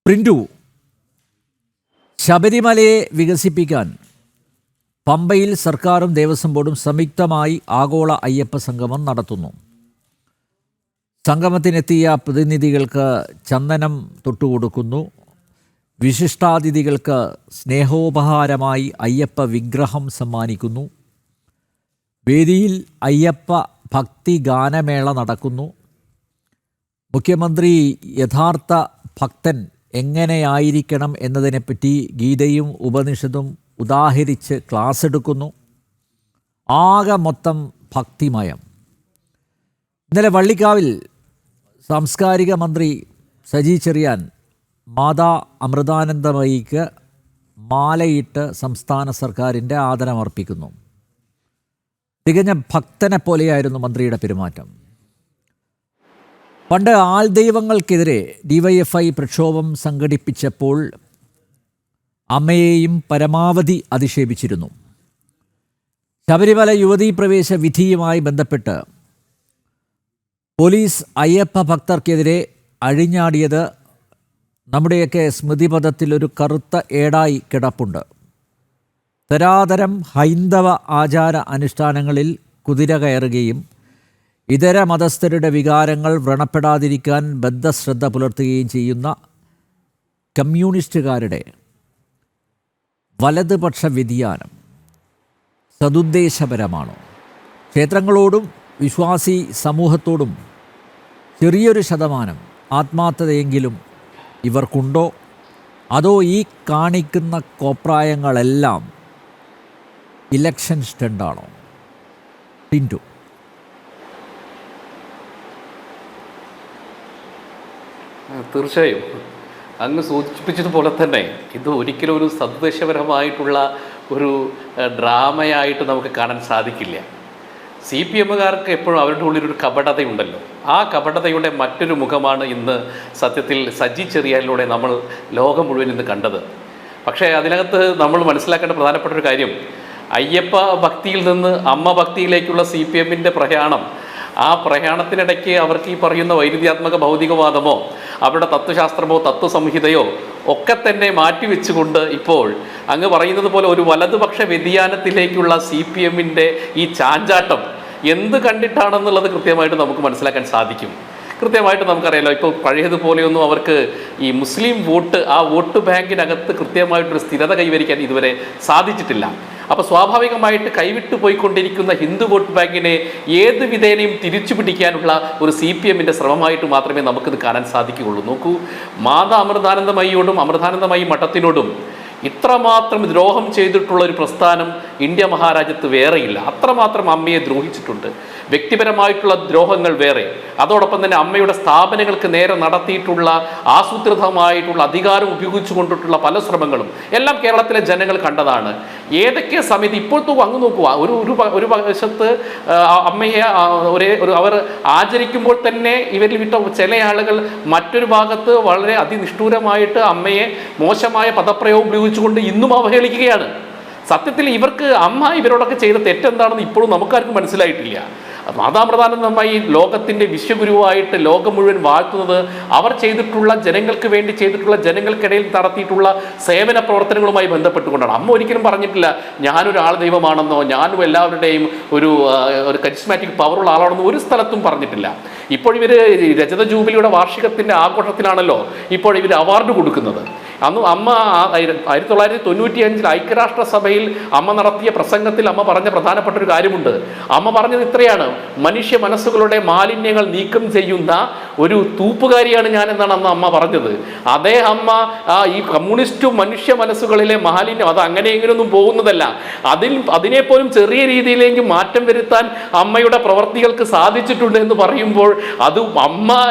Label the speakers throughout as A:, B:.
A: Print, ശബരിമലയെ വികസിപ്പിക്കാൻ പമ്പയിൽ സർക്കാരും ദേവസ്വം ബോർഡും സംയുക്തമായി ആഗോള അയ്യപ്പ സംഗമം നടത്തുന്നു. സംഗമത്തിനെത്തിയ പ്രതിനിധികൾക്ക് ചന്ദനം തൊട്ടുകൊടുക്കുന്നു. വിശിഷ്ടാതിഥികൾക്ക് സ്നേഹോപഹാരമായി അയ്യപ്പ വിഗ്രഹം സമ്മാനിക്കുന്നു. വേദിയിൽ അയ്യപ്പ ഭക്തി ഗാനമേള നടക്കുന്നു. മുഖ്യമന്ത്രി യഥാർത്ഥ ഭക്തൻ എങ്ങനെയായിരിക്കണം എന്നതിനെപ്പറ്റി ഗീതയും ഉപനിഷത്തും ഉദാഹരിച്ച് ക്ലാസ് എടുക്കുന്നു. ആകെ മൊത്തം ഭക്തിമയം. ഇന്നലെ വള്ളിക്കാവിൽ സാംസ്കാരിക മന്ത്രി സജി ചെറിയാൻ മാതാ അമൃതാനന്ദമയിക്ക് മാലയിട്ട് സംസ്ഥാന സർക്കാരിൻ്റെ ആദരമർപ്പിക്കുന്നു. തികഞ്ഞ ഭക്തനെ പോലെയായിരുന്നു മന്ത്രിയുടെ പെരുമാറ്റം. പണ്ട് ആൾദൈവങ്ങൾക്കെതിരെ ഡിവൈഎഫ്ഐ പ്രക്ഷോഭം സംഘടിപ്പിച്ചപ്പോൾ അമ്മയെയും പരമാവധി അധിക്ഷേപിച്ചിരുന്നു. ശബരിമല യുവതീ പ്രവേശ വിധിയുമായി ബന്ധപ്പെട്ട് പോലീസ് അയ്യപ്പ ഭക്തർക്കെതിരെ അഴിഞ്ഞാടിയത് നമ്മുടെയൊക്കെ സ്മൃതിപഥത്തിൽ ഒരു കറുത്ത ഏടായി കിടപ്പുണ്ട്. തരാതരം ഹൈന്ദവ ആചാര അനുഷ്ഠാനങ്ങളിൽ കുതിര കയറുകയും ഇതര മതസ്ഥരുടെ വികാരങ്ങൾ വ്രണപ്പെടാതിരിക്കാൻ ബദ്ധശ്രദ്ധ പുലർത്തുകയും ചെയ്യുന്ന കമ്മ്യൂണിസ്റ്റുകാരുടെ വലതുപക്ഷ വ്യതിയാനം സതുദ്ദേശപരമാണോ? ക്ഷേത്രങ്ങളോടും വിശ്വാസി സമൂഹത്തോടും ചെറിയൊരു ശതമാനം ആത്മാർത്ഥതയെങ്കിലും ഇവർക്കുണ്ടോ? അതോ ഈ കാണിക്കുന്ന കോപ്രായങ്ങളെല്ലാം ഇലക്ഷൻ സ്റ്റണ്ടാണോ? ടിൻറ്റു.
B: തീർച്ചയായും അങ്ങ് സൂചിപ്പിച്ചതുപോലെ തന്നെ ഇത് ഒരിക്കലും ഒരു സദ്ദേശപരമായിട്ടുള്ള ഒരു ഡ്രാമയായിട്ട് നമുക്ക് കാണാൻ സാധിക്കില്ല. സി പി എമ്മുകാർക്ക് എപ്പോഴും അവരുടെ ഉള്ളിലൊരു കപടതയുണ്ടല്ലോ. ആ കപടതയുടെ മറ്റൊരു മുഖമാണ് ഇന്ന് സത്യത്തിൽ സജി ചെറിയാനിലൂടെ നമ്മൾ ലോകം മുഴുവൻ ഇന്ന് കണ്ടത്. പക്ഷേ അതിനകത്ത് നമ്മൾ മനസ്സിലാക്കേണ്ട പ്രധാനപ്പെട്ട ഒരു കാര്യം, അയ്യപ്പ ഭക്തിയിൽ നിന്ന് അമ്മ ഭക്തിയിലേക്കുള്ള സി പി എമ്മിൻ്റെ പ്രയാണം, ആ പ്രയാണത്തിനിടയ്ക്ക് അവർക്ക് ഈ പറയുന്ന വൈരുദ്ധ്യാത്മക ഭൗതികവാദമോ അവരുടെ തത്വശാസ്ത്രമോ തത്വസംഹിതയോ ഒക്കെ തന്നെ മാറ്റിവെച്ചുകൊണ്ട് ഇപ്പോൾ അങ്ങ് പറയുന്നത് പോലെ ഒരു വലതുപക്ഷ വ്യതിയാനത്തിലേക്കുള്ള സി പി എമ്മിൻ്റെ ഈ ചാഞ്ചാട്ടം എന്ത് കണ്ടിട്ടാണെന്നുള്ളത് കൃത്യമായിട്ട് നമുക്ക് മനസ്സിലാക്കാൻ സാധിക്കും. കൃത്യമായിട്ട് നമുക്കറിയാലോ, ഇപ്പോൾ പഴയതുപോലെയൊന്നും അവർക്ക് ഈ മുസ്ലിം വോട്ട്, ആ വോട്ട് ബാങ്കിനകത്ത് കൃത്യമായിട്ടൊരു സ്ഥിരത കൈവരിക്കാൻ ഇതുവരെ സാധിച്ചിട്ടില്ല. അപ്പോൾ സ്വാഭാവികമായിട്ട് കൈവിട്ടു പോയിക്കൊണ്ടിരിക്കുന്ന ഹിന്ദു വോട്ട് ബാങ്കിനെ ഏത് വിധേനയും തിരിച്ചു പിടിക്കാനുള്ള ഒരു സി പി എമ്മിൻ്റെ ശ്രമമായിട്ട് മാത്രമേ നമുക്കിത് കാണാൻ സാധിക്കുകയുള്ളൂ. നോക്കൂ, മാതാ അമൃതാനന്ദമയിയോടും അമൃതാനന്ദമയി മഠത്തിനോടും ഇത്രമാത്രം ദ്രോഹം ചെയ്തിട്ടുള്ള ഒരു പ്രസ്ഥാനം ഇന്ത്യ മഹാരാജ്യത്ത് വേറെയില്ല. അത്രമാത്രം അമ്മയെ ദ്രോഹിച്ചിട്ടുണ്ട്. വ്യക്തിപരമായിട്ടുള്ള ദ്രോഹങ്ങൾ വേറെ, അതോടൊപ്പം തന്നെ അമ്മയുടെ സ്ഥാപനങ്ങൾക്ക് നേരെ നടത്തിയിട്ടുള്ള ആസൂത്രിതമായിട്ടുള്ള അധികാരം ഉപയോഗിച്ചു കൊണ്ടിട്ടുള്ള പല ശ്രമങ്ങളും എല്ലാം കേരളത്തിലെ ജനങ്ങൾ കണ്ടതാണ്. ഏതൊക്കെ സമയത്ത് ഇപ്പോഴത്തെ അങ്ങ് നോക്കുക, ഒരു വശത്ത് അമ്മയെ അവർ ആചരിക്കുമ്പോൾ തന്നെ ഇവരിൽ വിട്ട ചില ആളുകൾ മറ്റൊരു ഭാഗത്ത് വളരെ അതിനിഷ്ഠൂരമായിട്ട് അമ്മയെ മോശമായ പദപ്രയോഗം ഉപയോഗിച്ചുകൊണ്ട് ഇന്നും അവഹേളിക്കുകയാണ്. സത്യത്തിൽ ഇവർക്ക് അമ്മ ഇവരോടൊക്കെ ചെയ്ത തെറ്റെന്താണെന്ന് ഇപ്പോഴും നമുക്കാർക്കും മനസ്സിലായിട്ടില്ല. മാതാമൃതാനന്ദമായി ലോകത്തിൻ്റെ വിശ്വഗുരുവായിട്ട് ലോകം മുഴുവൻ വാഴ്ത്തുന്നത് അവർ ചെയ്തിട്ടുള്ള ജനങ്ങൾക്ക് വേണ്ടി ചെയ്തിട്ടുള്ള ജനങ്ങൾക്കിടയിൽ നടത്തിയിട്ടുള്ള സേവന പ്രവർത്തനങ്ങളുമായി ബന്ധപ്പെട്ടുകൊണ്ടാണ്. അമ്മ ഒരിക്കലും പറഞ്ഞിട്ടില്ല ഞാനൊരു ആൾ ദൈവമാണെന്നോ ഞാനും എല്ലാവരുടെയും ഒരു കരിസ്മാറ്റിക് പവറുള്ള ആളാണെന്നോ ഒരു സ്ഥലത്തും പറഞ്ഞിട്ടില്ല. ഇപ്പോൾ ഇവർ രജത ജൂബിലിയുടെ വാർഷികത്തിൻ്റെ ആഘോഷത്തിലാണല്ലോ ഇപ്പോൾ ഇവർ അവാർഡ് കൊടുക്കുന്നത്. അന്ന് അമ്മ 1995 ഐക്യരാഷ്ട്രസഭയിൽ അമ്മ നടത്തിയ പ്രസംഗത്തിൽ അമ്മ പറഞ്ഞ പ്രധാനപ്പെട്ട ഒരു കാര്യമുണ്ട്. അമ്മ പറഞ്ഞത് ഇത്രയാണ്: മനുഷ്യ മനസ്സുകളുടെ മാലിന്യങ്ങൾ നീക്കം ചെയ്യുന്ന ഒരു തൂപ്പുകാരിയാണ് ഞാൻ എന്നാണ് അന്ന് അമ്മ പറഞ്ഞത്. അതേ അമ്മ ഈ കമ്മ്യൂണിസ്റ്റ് മനുഷ്യ മനസ്സുകളിലെ മാലിന്യം അത് അങ്ങനെ ഇങ്ങനെയൊന്നും പോകുന്നതല്ല, അതിനെപ്പോലും ചെറിയ രീതിയിലേക്ക് മാറ്റം വരുത്താൻ അമ്മയുടെ പ്രവർത്തികൾക്ക് സാധിച്ചിട്ടുണ്ട് എന്ന് പറയുമ്പോൾ അത്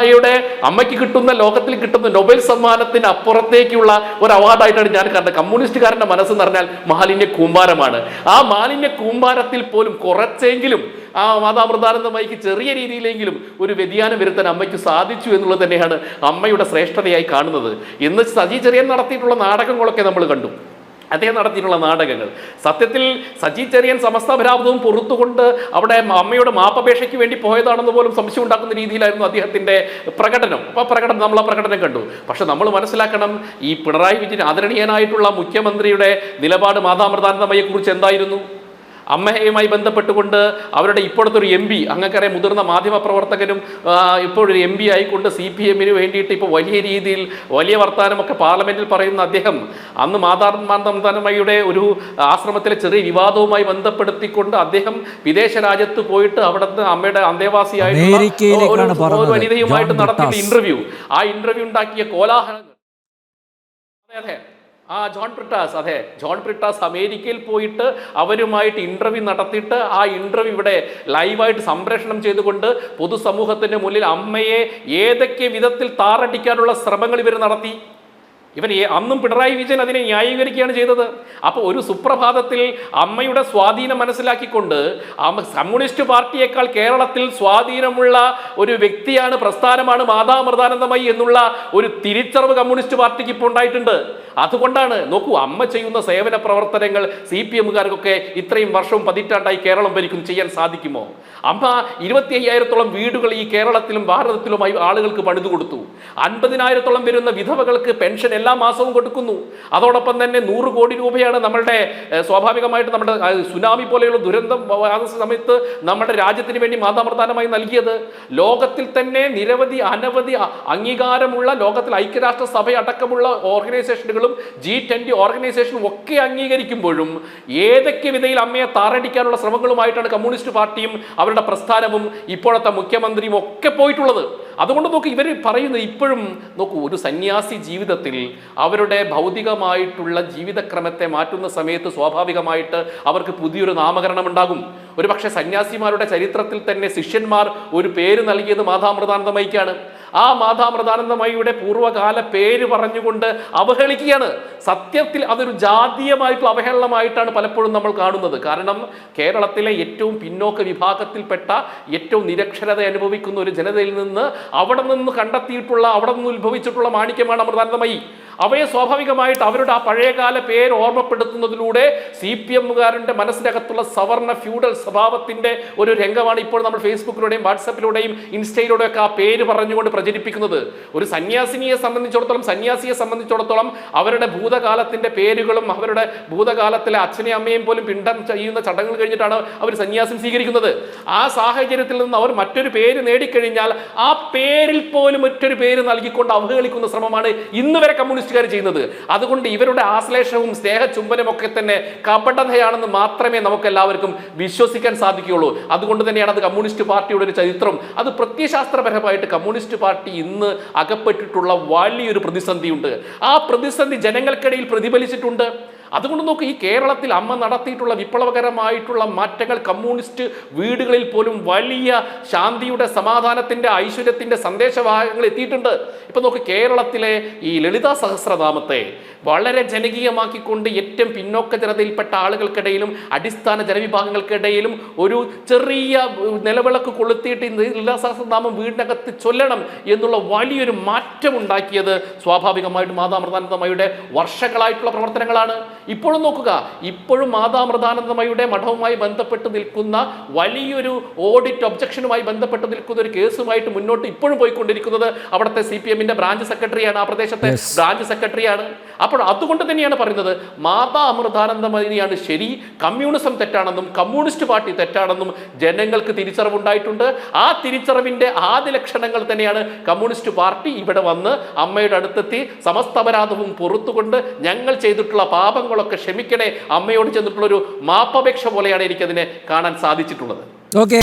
B: അമ്മയ്ക്ക് കിട്ടുന്ന, ലോകത്തിൽ കിട്ടുന്ന നൊബേൽ സമ്മാനത്തിന് അപ്പുറത്തേക്കുള്ള ഒരു അവാർഡായിട്ടാണ് ഞാൻ കണ്ടത്. കമ്മ്യൂണിസ്റ്റുകാരൻ്റെ മനസ്സെന്ന് പറഞ്ഞാൽ മാലിന്യ കൂമ്പാരമാണ്. ആ മാലിന്യ കൂമ്പാരത്തിൽ പോലും കുറച്ചെങ്കിലും ആ മാതാമൃതാനന്ദമയിക്ക് ചെറിയ രീതിയിലെങ്കിലും ഒരു വ്യതിയാനം വരുത്താൻ അമ്മയ്ക്ക് സാധിച്ചു എന്നുള്ളത് തന്നെയാണ് അമ്മയുടെ ശ്രേഷ്ഠതയായി കാണുന്നത്. ഇന്ന് സജി ചെറിയാൻ നടത്തിയിട്ടുള്ള നാടകങ്ങളൊക്കെ നമ്മൾ കണ്ടു. അദ്ദേഹം നടത്തിയിട്ടുള്ള നാടകങ്ങൾ. സത്യത്തിൽ സജി ചെറിയൻ സമസ്താപരാധവും പുറത്തുകൊണ്ട് അവിടെ അമ്മയുടെ മാപ്പപേക്ഷയ്ക്ക് വേണ്ടി പോയതാണെന്ന് പോലും സംശയം ഉണ്ടാക്കുന്ന രീതിയിലായിരുന്നു അദ്ദേഹത്തിൻ്റെ പ്രകടനം. അപ്പോൾ നമ്മൾ ആ പ്രകടനം കണ്ടു. പക്ഷെ നമ്മൾ മനസ്സിലാക്കണം, ഈ പിണറായി വിജയൻ ആദരണീയനായിട്ടുള്ള മുഖ്യമന്ത്രിയുടെ നിലപാട് മാതാമൃതാനന്ദമയെ കുറിച്ച് എന്തായിരുന്നു? അമ്മയുമായി ബന്ധപ്പെട്ടുകൊണ്ട് അവരുടെ ഇപ്പോഴത്തെ ഒരു എം പി, അങ്ങക്കറിയാം, മുതിർന്ന മാധ്യമപ്രവർത്തകനും ഇപ്പോഴൊരു എം പി ആയിക്കൊണ്ട് CPM വേണ്ടിയിട്ട് ഇപ്പോൾ വലിയ രീതിയിൽ വലിയ വർത്തമാനമൊക്കെ പാർലമെന്റിൽ പറയുന്ന അദ്ദേഹം അന്ന് മാതാമൃതാനന്ദമയുടെ ഒരു ആശ്രമത്തിലെ ചെറിയ വിവാദവുമായി ബന്ധപ്പെടുത്തിക്കൊണ്ട് അദ്ദേഹം വിദേശ രാജ്യത്ത് പോയിട്ട് അവിടുത്തെ അമ്മയുടെ അന്തേവാസിയായിട്ടുള്ള ഒരു വനിതയുമായിട്ട് നടത്തിയ ഇന്റർവ്യൂ, ആ ഇന്റർവ്യൂ ഉണ്ടാക്കിയ കോലാഹലങ്ങൾ. അതെ, ജോൺ ബ്രിട്ടാസ് അമേരിക്കയിൽ പോയിട്ട് അവരുമായിട്ട് ഇന്റർവ്യൂ നടത്തിയിട്ട് ആ ഇന്റർവ്യൂ ഇവിടെ ലൈവായിട്ട് സംപ്രേഷണം ചെയ്തുകൊണ്ട് പൊതുസമൂഹത്തിന്റെ മുന്നിൽ അമ്മയെ ഏതൊക്കെ വിധത്തിൽ താറടിക്കാനുള്ള ശ്രമങ്ങൾ ഇവർ നടത്തി. അന്നും പിണറായി വിജയൻ അതിനെ ന്യായീകരിക്കുകയാണ് ചെയ്തത്. അപ്പോൾ ഒരു സുപ്രഭാതത്തിൽ അമ്മയുടെ സ്വാധീനം മനസ്സിലാക്കിക്കൊണ്ട് കമ്മ്യൂണിസ്റ്റ് പാർട്ടിയേക്കാൾ കേരളത്തിൽ സ്വാധീനമുള്ള ഒരു വ്യക്തിയാണ്, പ്രസ്ഥാനമാണ് മാതാമൃതാനന്ദമയി എന്നുള്ള ഒരു തിരിച്ചറിവ് കമ്മ്യൂണിസ്റ്റ് പാർട്ടിക്ക് ഇപ്പോൾ ഉണ്ടായിട്ടുണ്ട്. അതുകൊണ്ടാണ് നോക്കൂ, അമ്മ ചെയ്യുന്ന സേവന പ്രവർത്തനങ്ങൾ CPMകാർക്കൊക്കെ ഇത്രയും വർഷവും പതിറ്റാണ്ടായി കേരളം ഭരിക്കും ചെയ്യാൻ സാധിക്കുമോ? അമ്മ 25,000-ഓളം വീടുകൾ ഈ കേരളത്തിലും ഭാരതത്തിലുമായി ആളുകൾക്ക് പണിതു കൊടുത്തു. 50,000-ഓളം വരുന്ന വിധവകൾക്ക് പെൻഷൻ എല്ലാ മാസവും കൊടുക്കുന്നു. അതോടൊപ്പം തന്നെ 100 കോടി രൂപയാണ് നമ്മളുടെ സ്വാഭാവികമായിട്ട് നമ്മുടെ സുനാമി പോലെയുള്ള ദുരന്തം സമയത്ത് നമ്മുടെ രാജ്യത്തിന് വേണ്ടി മാതാമൃതാനമായി നൽകിയത്. ലോകത്തിൽ തന്നെ അനവധി അംഗീകാരമുള്ള, ലോകത്തിൽ ഐക്യരാഷ്ട്ര സഭ അടക്കമുള്ള ഓർഗനൈസേഷനുകളും G20 ഓർഗനൈസേഷനും ഒക്കെ അംഗീകരിക്കുമ്പോഴും ഏതൊക്കെ വിധയിൽ അമ്മയെ താറടിക്കാനുള്ള ശ്രമങ്ങളുമായിട്ടാണ് കമ്മ്യൂണിസ്റ്റ് പാർട്ടിയും അവരുടെ പ്രസ്ഥാനവും ഇപ്പോഴത്തെ മുഖ്യമന്ത്രിയും ഒക്കെ പോയിട്ടുള്ളത്. അതുകൊണ്ട് നോക്കൂ, ഇവർ പറയുന്നത് ഇപ്പോഴും നോക്കൂ, ഒരു സന്യാസി ജീവിതത്തിൽ അവരുടെ ഭൗതികമായിട്ടുള്ള ജീവിതക്രമത്തെ മാറ്റുന്ന സമയത്ത് സ്വാഭാവികമായിട്ട് അവർക്ക് പുതിയൊരു നാമകരണം ഉണ്ടാകും. ഒരു പക്ഷേ സന്യാസിമാരുടെ ചരിത്രത്തിൽ തന്നെ ശിഷ്യന്മാർ ഒരു പേര് നൽകിയത് മാതാമൃതാനന്ദമയിക്കാണ്. ആ മാതാമൃതാനന്ദമയിയുടെ പൂർവ്വകാല പേര് പറഞ്ഞുകൊണ്ട് അവഹേളിക്കുകയാണ്. സത്യത്തിൽ അതൊരു ജാതീയമായിട്ടുള്ള അവഹേളനമായിട്ടാണ് പലപ്പോഴും നമ്മൾ കാണുന്നത്. കാരണം കേരളത്തിലെ ഏറ്റവും പിന്നോക്ക വിഭാഗത്തിൽപ്പെട്ട ഏറ്റവും നിരക്ഷരത അനുഭവിക്കുന്ന ഒരു ജനതയിൽ നിന്ന് അവിടെ നിന്ന് ഉത്ഭവിച്ചിട്ടുള്ള മാണിക്യമാണ് അമൃതാനന്ദമയി. അവയെ സ്വാഭാവികമായിട്ട് അവരുടെ ആ പഴയകാല പേര് ഓർമ്മപ്പെടുത്തുന്നതിലൂടെ CPMകാരൻ്റെ മനസ്സിനകത്തുള്ള സവർണ ഫ്യൂഡൽ സ്വഭാവത്തിന്റെ ഒരു രംഗമാണ് ഇപ്പോൾ നമ്മൾ ഫേസ്ബുക്കിലൂടെയും വാട്സപ്പിലൂടെയും ഇൻസ്റ്റയിലൂടെയും ഒക്കെ ആ പേര് പറഞ്ഞുകൊണ്ട് പ്രചരിപ്പിക്കുന്നത്. ഒരു സന്യാസിയെ സംബന്ധിച്ചിടത്തോളം അവരുടെ ഭൂതകാലത്തിന്റെ പേരുകളും അവരുടെ ഭൂതകാലത്തിലെ അച്ഛനെയും അമ്മയും പോലും പിണ്ടം ചെയ്യുന്ന ചടങ്ങുകൾ കഴിഞ്ഞിട്ടാണ് അവർ സന്യാസം സ്വീകരിക്കുന്നത്. ആ സാഹചര്യത്തിൽ നിന്ന് അവർ മറ്റൊരു പേര് നേടിക്കഴിഞ്ഞാൽ ആ പേരിൽ പോലും മറ്റൊരു പേര് നൽകിക്കൊണ്ട് അവഹേളിക്കുന്ന ശ്രമമാണ് ഇന്ന് വരെ കമ്മ്യൂണിസ്റ്റുകാർ ചെയ്യുന്നത്. അതുകൊണ്ട് ഇവരുടെ ആശ്ലേഷവും സ്നേഹചുംബനവും ഒക്കെ തന്നെ കപടതയാണെന്ന് മാത്രമേ നമുക്ക് എല്ലാവർക്കും വിശ്വസിക്കാൻ സാധിക്കുകയുള്ളൂ. അതുകൊണ്ട് തന്നെയാണ് അത് കമ്മ്യൂണിസ്റ്റ് പാർട്ടിയുടെ ഒരു ചരിത്രം. അത് പ്രത്യയശാസ്ത്രപരമായിട്ട് കമ്മ്യൂണിസ്റ്റ് പാർട്ടി ഇന്ന് അകപ്പെട്ടിട്ടുള്ള വലിയൊരു പ്രതിസന്ധിയുണ്ട്. ആ പ്രതിസന്ധി ജനങ്ങൾക്കിടയിൽ പ്രതിഫലിച്ചിട്ടുണ്ട്. അതുകൊണ്ട് നോക്ക്, ഈ കേരളത്തിൽ അമ്മ നടത്തിയിട്ടുള്ള വിപ്ലവകരമായിട്ടുള്ള മാറ്റങ്ങൾ കമ്മ്യൂണിസ്റ്റ് വീടുകളിൽ പോലും വലിയ ശാന്തിയുടെ, സമാധാനത്തിന്റെ, ഐശ്വര്യത്തിന്റെ സന്ദേശവാഹകങ്ങൾ എത്തിയിട്ടുണ്ട്. ഇപ്പൊ നോക്ക്, കേരളത്തിലെ ഈ ലളിതാ സഹസ്രനാമത്തെ വളരെ ജനകീയമാക്കിക്കൊണ്ട് ഏറ്റവും പിന്നോക്ക ജനതയിൽപ്പെട്ട ആളുകൾക്കിടയിലും അടിസ്ഥാന ജനവിഭാഗങ്ങൾക്കിടയിലും ഒരു ചെറിയ നിലവിളക്ക് കൊളുത്തിയിട്ട് ലളിതാ സഹസ്രനാമം വീടിനകത്ത് ചൊല്ലണം എന്നുള്ള വലിയൊരു മാറ്റം ഉണ്ടാക്കിയത് സ്വാഭാവികമായിട്ടും മാതാമൃതാനന്ദമയുടെ വർഷങ്ങളായിട്ടുള്ള പ്രവർത്തനങ്ങളാണ്. ഇപ്പോഴും നോക്കുക, ഇപ്പോഴും മാതാമൃതാനന്ദമയുടെ മഠവുമായി ബന്ധപ്പെട്ട് നിൽക്കുന്ന വലിയൊരു ഓഡിറ്റ് ഒബ്ജക്ഷനുമായി ബന്ധപ്പെട്ട് നിൽക്കുന്ന ഒരു കേസുമായിട്ട് മുന്നോട്ട് ഇപ്പോഴും പോയിക്കൊണ്ടിരിക്കുന്നത് അവിടുത്തെ CPMന്റെ ബ്രാഞ്ച് സെക്രട്ടറിയാണ്, ആ പ്രദേശത്തെ ബ്രാഞ്ച് സെക്രട്ടറിയാണ്. അപ്പോൾ അതുകൊണ്ട് തന്നെയാണ് പറയുന്നത്, മാതാമൃതാനന്ദമയിയാണ് ശരി, കമ്മ്യൂണിസം തെറ്റാണെന്നും കമ്മ്യൂണിസ്റ്റ് പാർട്ടി തെറ്റാണെന്നും ജനങ്ങൾക്ക് തിരിച്ചറിവുണ്ടായിട്ടുണ്ട്. ആ തിരിച്ചറിവിന്റെ ആദ്യ ലക്ഷണങ്ങൾ തന്നെയാണ് കമ്മ്യൂണിസ്റ്റ് പാർട്ടി ഇവിടെ വന്ന് അമ്മയുടെ അടുത്തെത്തി സമസ്തപരാധവും പുറത്തുകൊണ്ട് ഞങ്ങൾ ചെയ്തിട്ടുള്ള പാപങ്ങളൊക്കെ ക്ഷമിക്കണേ, അമ്മയോട് ചെന്നിട്ടുള്ളൊരു മാപ്പപേക്ഷ പോലെയാണ് എനിക്കതിനെ കാണാൻ സാധിച്ചിട്ടുള്ളത്.
A: ഓക്കെ.